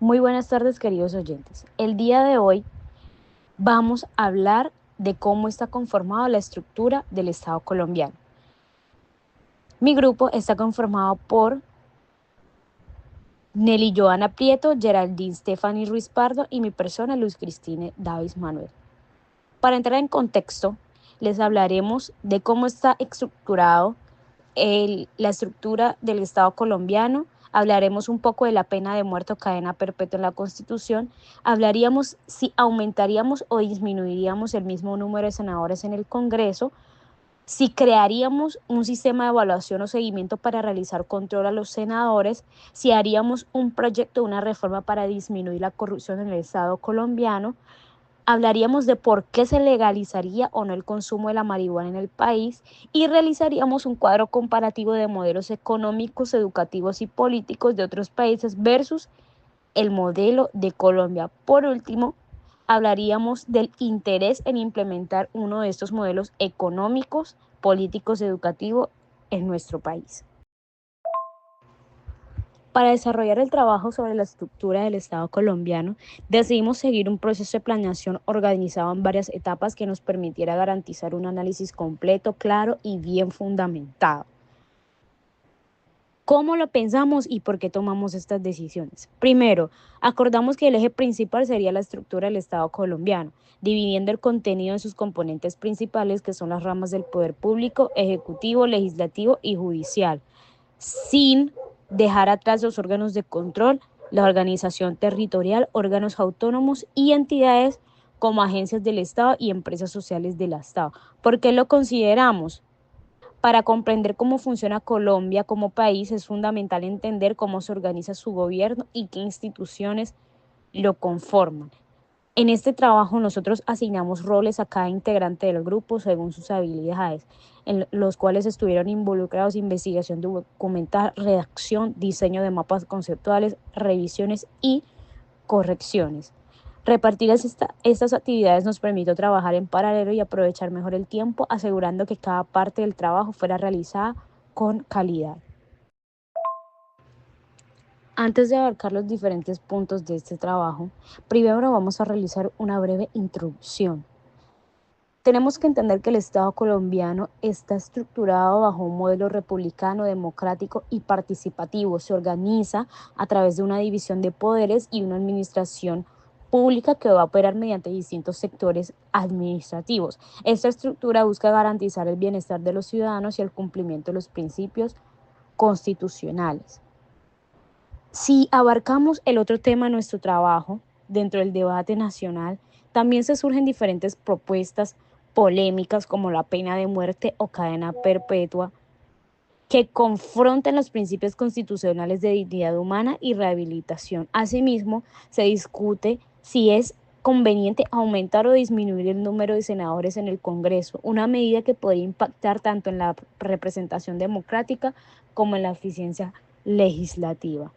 Muy buenas tardes, queridos oyentes. El día de hoy vamos a hablar de cómo está conformada la estructura del Estado colombiano. Mi grupo está conformado por Nelly Joana Prieto, Geraldine Stephanie Ruiz Pardo y mi persona, Luz Cristine Davis Manuel. Para entrar en contexto, les hablaremos de cómo está estructurado la estructura del Estado colombiano. Hablaremos un poco de la pena de muerte o cadena perpetua en la Constitución. Hablaríamos si aumentaríamos o disminuiríamos el mismo número de senadores en el Congreso, si crearíamos un sistema de evaluación o seguimiento para realizar control a los senadores, si haríamos un proyecto, una reforma para disminuir la corrupción en el Estado colombiano. Hablaríamos de por qué se legalizaría o no el consumo de la marihuana en el país y realizaríamos un cuadro comparativo de modelos económicos, educativos y políticos de otros países versus el modelo de Colombia. Por último, hablaríamos del interés en implementar uno de estos modelos económicos, políticos, educativos en nuestro país. Para desarrollar el trabajo sobre la estructura del Estado colombiano, decidimos seguir un proceso de planeación organizado en varias etapas que nos permitiera garantizar un análisis completo, claro y bien fundamentado. ¿Cómo lo pensamos y por qué tomamos estas decisiones? Primero, acordamos que el eje principal sería la estructura del Estado colombiano, dividiendo el contenido en sus componentes principales, que son las ramas del poder público, ejecutivo, legislativo y judicial, sin dejar atrás los órganos de control, la organización territorial, órganos autónomos y entidades como agencias del Estado y empresas sociales del Estado. ¿Por qué lo consideramos? Para comprender cómo funciona Colombia como país es fundamental entender cómo se organiza su gobierno y qué instituciones lo conforman. En este trabajo nosotros asignamos roles a cada integrante del grupo según sus habilidades, en los cuales estuvieron involucrados investigación documental, redacción, diseño de mapas conceptuales, revisiones y correcciones. Repartir estas actividades nos permitió trabajar en paralelo y aprovechar mejor el tiempo, asegurando que cada parte del trabajo fuera realizada con calidad. Antes de abarcar los diferentes puntos de este trabajo, primero vamos a realizar una breve introducción. Tenemos que entender que el Estado colombiano está estructurado bajo un modelo republicano, democrático y participativo. Se organiza a través de una división de poderes y una administración pública que va a operar mediante distintos sectores administrativos. Esta estructura busca garantizar el bienestar de los ciudadanos y el cumplimiento de los principios constitucionales. Si abarcamos el otro tema de nuestro trabajo, dentro del debate nacional, también se surgen diferentes propuestas polémicas como la pena de muerte o cadena perpetua, que confrontan los principios constitucionales de dignidad humana y rehabilitación. Asimismo, se discute si es conveniente aumentar o disminuir el número de senadores en el Congreso, una medida que podría impactar tanto en la representación democrática como en la eficiencia legislativa.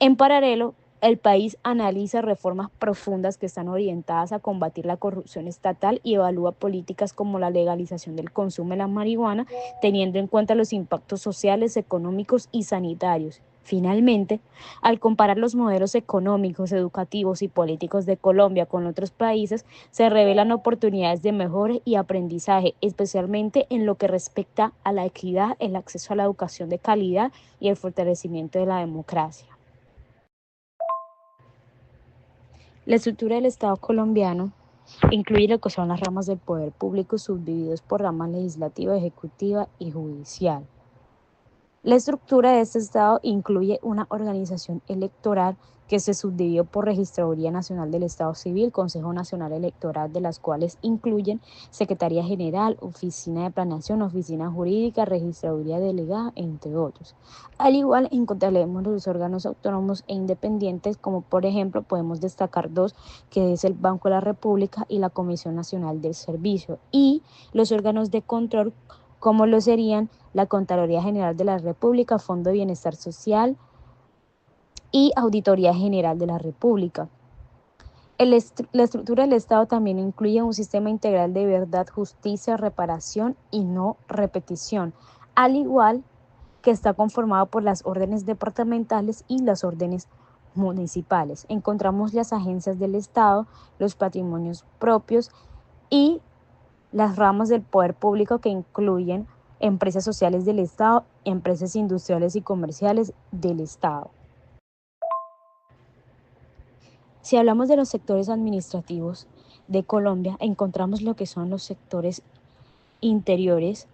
En paralelo, el país analiza reformas profundas que están orientadas a combatir la corrupción estatal y evalúa políticas como la legalización del consumo de la marihuana, teniendo en cuenta los impactos sociales, económicos y sanitarios. Finalmente, al comparar los modelos económicos, educativos y políticos de Colombia con otros países, se revelan oportunidades de mejora y aprendizaje, especialmente en lo que respecta a la equidad, el acceso a la educación de calidad y el fortalecimiento de la democracia. La estructura del Estado colombiano incluye lo que son las ramas del poder público subdivididos por ramas legislativa, ejecutiva y judicial. La estructura de este Estado incluye una organización electoral que se subdividió por Registraduría Nacional del Estado Civil, Consejo Nacional Electoral, de las cuales incluyen Secretaría General, Oficina de Planeación, Oficina Jurídica, Registraduría Delegada, entre otros. Al igual encontraremos los órganos autónomos e independientes, como por ejemplo podemos destacar dos, que es el Banco de la República y la Comisión Nacional del Servicio, y los órganos de control, como lo serían la Contraloría General de la República, Fondo de Bienestar Social y Auditoría General de la República. La estructura del Estado también incluye un sistema integral de verdad, justicia, reparación y no repetición, al igual que está conformado por las órdenes departamentales y las órdenes municipales. Encontramos las agencias del Estado, los patrimonios propios y las ramas del poder público que incluyen empresas sociales del Estado, empresas industriales y comerciales del Estado. Si hablamos de los sectores administrativos de Colombia, encontramos lo que son los sectores interiores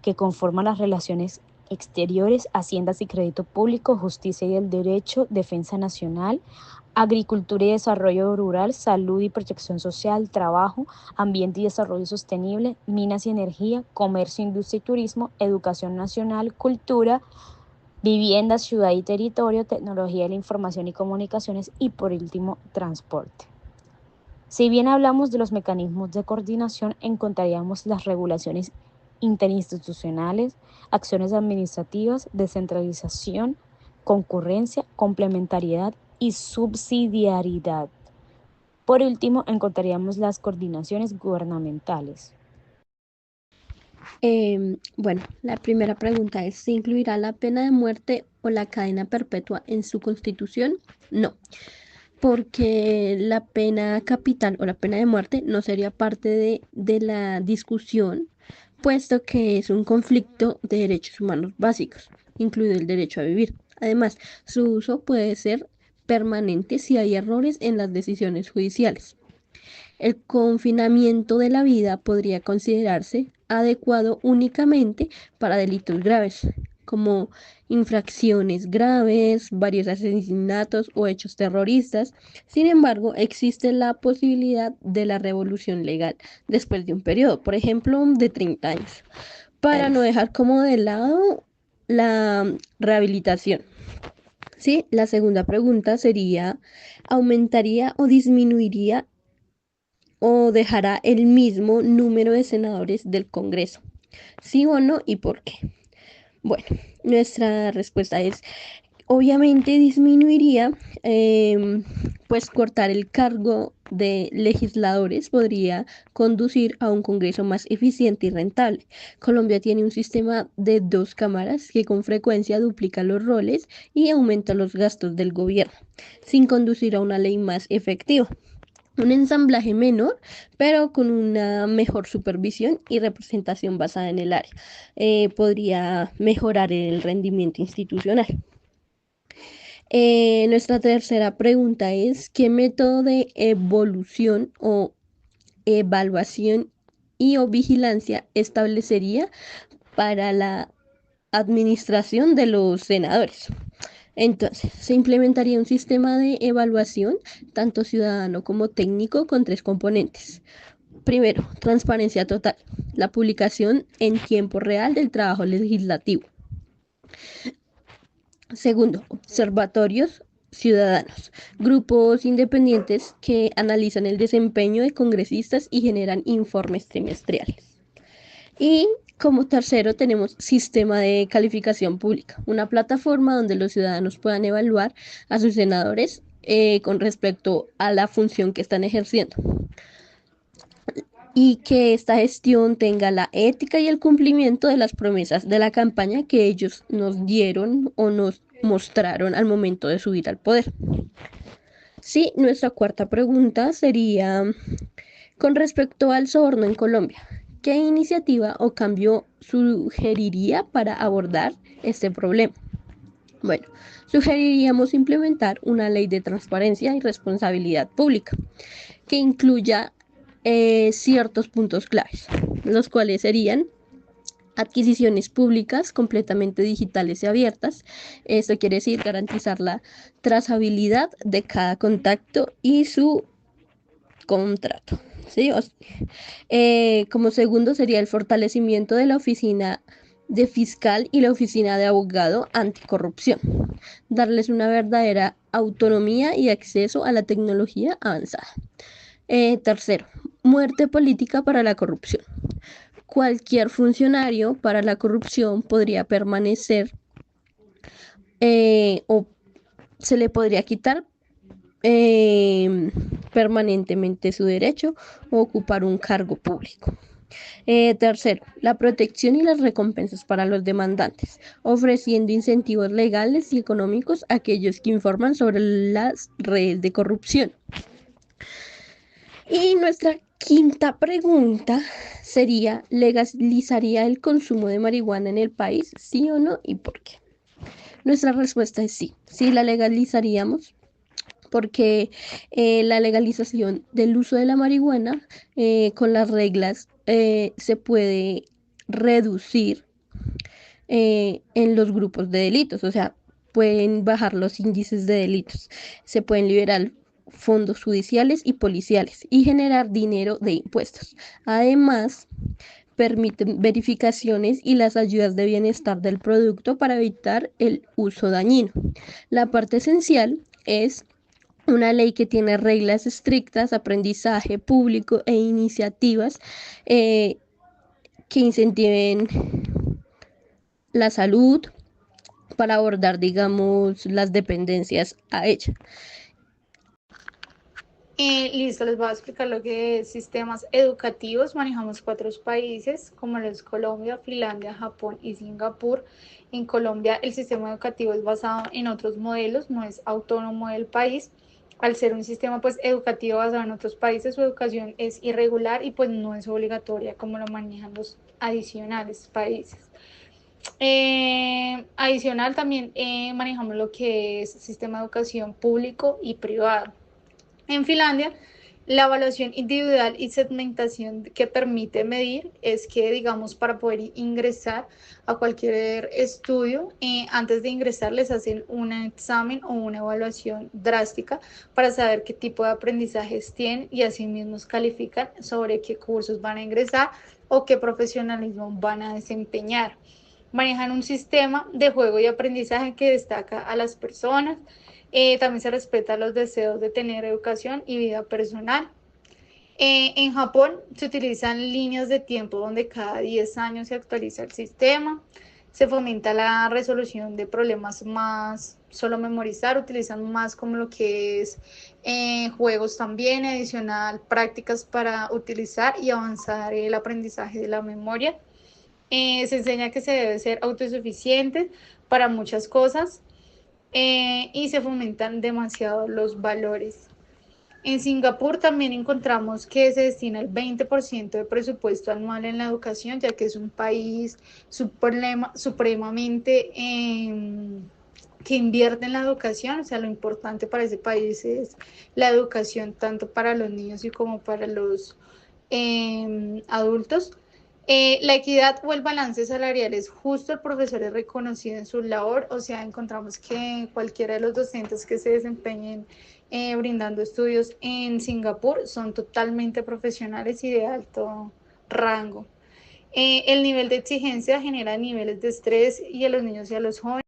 que conforman las relaciones exteriores, haciendas y crédito público, justicia y el derecho, defensa nacional, agricultura y desarrollo rural, salud y protección social, trabajo, ambiente y desarrollo sostenible, minas y energía, comercio, industria y turismo, educación nacional, cultura, vivienda, ciudad y territorio, tecnología de la información y comunicaciones y por último, transporte. Si bien hablamos de los mecanismos de coordinación, encontraríamos las regulaciones interinstitucionales, acciones administrativas, descentralización, concurrencia, complementariedad y subsidiariedad. Por último, encontraríamos las coordinaciones gubernamentales. Bueno, la primera pregunta es, ¿se incluirá la pena de muerte o la cadena perpetua en su constitución? No, porque la pena capital o la pena de muerte no sería parte de la discusión, puesto que es un conflicto de derechos humanos básicos, incluido el derecho a vivir. Además, su uso puede ser permanente si hay errores en las decisiones judiciales. El confinamiento de la vida podría considerarse adecuado únicamente para delitos graves, como infracciones graves, varios asesinatos o hechos terroristas. Sin embargo, existe la posibilidad de la revolución legal después de un periodo, por ejemplo, de 30 años, para no dejar como de lado la rehabilitación. Sí, la segunda pregunta sería, ¿aumentaría o disminuiría o dejará el mismo número de senadores del Congreso? ¿Sí o no y por qué? Bueno, nuestra respuesta es, obviamente disminuiría, pues cortar el cargo de legisladores podría conducir a un Congreso más eficiente y rentable. Colombia tiene un sistema de 2 cámaras que con frecuencia duplica los roles y aumenta los gastos del gobierno, sin conducir a una ley más efectiva. Un ensamblaje menor, pero con una mejor supervisión y representación basada en el área. Podría mejorar el rendimiento institucional. Nuestra tercera pregunta es, ¿qué método de evolución o evaluación y o vigilancia establecería para la administración de los senadores? Entonces, se implementaría un sistema de evaluación, tanto ciudadano como técnico, con 3 componentes. Primero, transparencia total, la publicación en tiempo real del trabajo legislativo. Segundo, observatorios ciudadanos, grupos independientes que analizan el desempeño de congresistas y generan informes trimestrales. Y como tercero tenemos sistema de calificación pública, una plataforma donde los ciudadanos puedan evaluar a sus senadores con respecto a la función que están ejerciendo. Y que esta gestión tenga la ética y el cumplimiento de las promesas de la campaña que ellos nos dieron o nos mostraron al momento de subir al poder. Sí, nuestra cuarta pregunta sería con respecto al soborno en Colombia. ¿Qué iniciativa o cambio sugeriría para abordar este problema? Bueno, sugeriríamos implementar una ley de transparencia y responsabilidad pública que incluya ciertos puntos claves, los cuales serían adquisiciones públicas completamente digitales y abiertas. Esto quiere decir garantizar la trazabilidad de cada contacto y su contrato. ¿Sí? Como segundo sería el fortalecimiento de la oficina de fiscal y la oficina de abogado anticorrupción. Darles una verdadera autonomía y acceso a la tecnología avanzada. Tercero, muerte política para la corrupción. Cualquier funcionario para la corrupción podría permanecer o se le podría quitar permanentemente su derecho a ocupar un cargo público. Tercero, la protección y las recompensas para los demandantes, ofreciendo incentivos legales y económicos a aquellos que informan sobre las redes de corrupción. Y nuestra quinta pregunta sería, ¿legalizaría el consumo de marihuana en el país? ¿Sí o no? ¿Y por qué? Nuestra respuesta es sí, sí la legalizaríamos porque la legalización del uso de la marihuana con las reglas se puede reducir en los grupos de delitos, o sea, pueden bajar los índices de delitos, se pueden liberar fondos judiciales y policiales y generar dinero de impuestos. Además, permiten verificaciones y las ayudas de bienestar del producto para evitar el uso dañino. La parte esencial es una ley que tiene reglas estrictas, aprendizaje público e iniciativas que incentiven la salud para abordar, digamos, las dependencias a ella. Listo, les voy a explicar lo que es sistemas educativos. Manejamos 4 países, como los Colombia, Finlandia, Japón y Singapur. En Colombia el sistema educativo es basado en otros modelos, no es autónomo del país. Al ser un sistema pues educativo basado en otros países, su educación es irregular y pues no es obligatoria como lo manejan los adicionales países. Adicional también manejamos lo que es sistema de educación público y privado. En Finlandia, la evaluación individual y segmentación que permite medir es que, digamos, para poder ingresar a cualquier estudio, antes de ingresar les hacen un examen o una evaluación drástica para saber qué tipo de aprendizajes tienen y así mismos califican sobre qué cursos van a ingresar o qué profesionalismo van a desempeñar. Manejan un sistema de juego y aprendizaje que destaca a las personas. También se respeta los deseos de tener educación y vida personal. En Japón se utilizan líneas de tiempo donde cada 10 años se actualiza el sistema. Se fomenta la resolución de problemas más solo memorizar, utilizan más como lo que es juegos también, adicional prácticas para utilizar y avanzar el aprendizaje de la memoria. Se enseña que se debe ser autosuficiente para muchas cosas y se fomentan demasiado los valores. En Singapur también encontramos que se destina el 20% de presupuesto anual en la educación, ya que es un país supremamente que invierte en la educación. O sea, lo importante para ese país es la educación, tanto para los niños y como para los adultos. La equidad o el balance salarial es justo, el profesor es reconocido en su labor, o sea, encontramos que cualquiera de los docentes que se desempeñen brindando estudios en Singapur son totalmente profesionales y de alto rango. El nivel de exigencia genera niveles de estrés y a los niños y a los jóvenes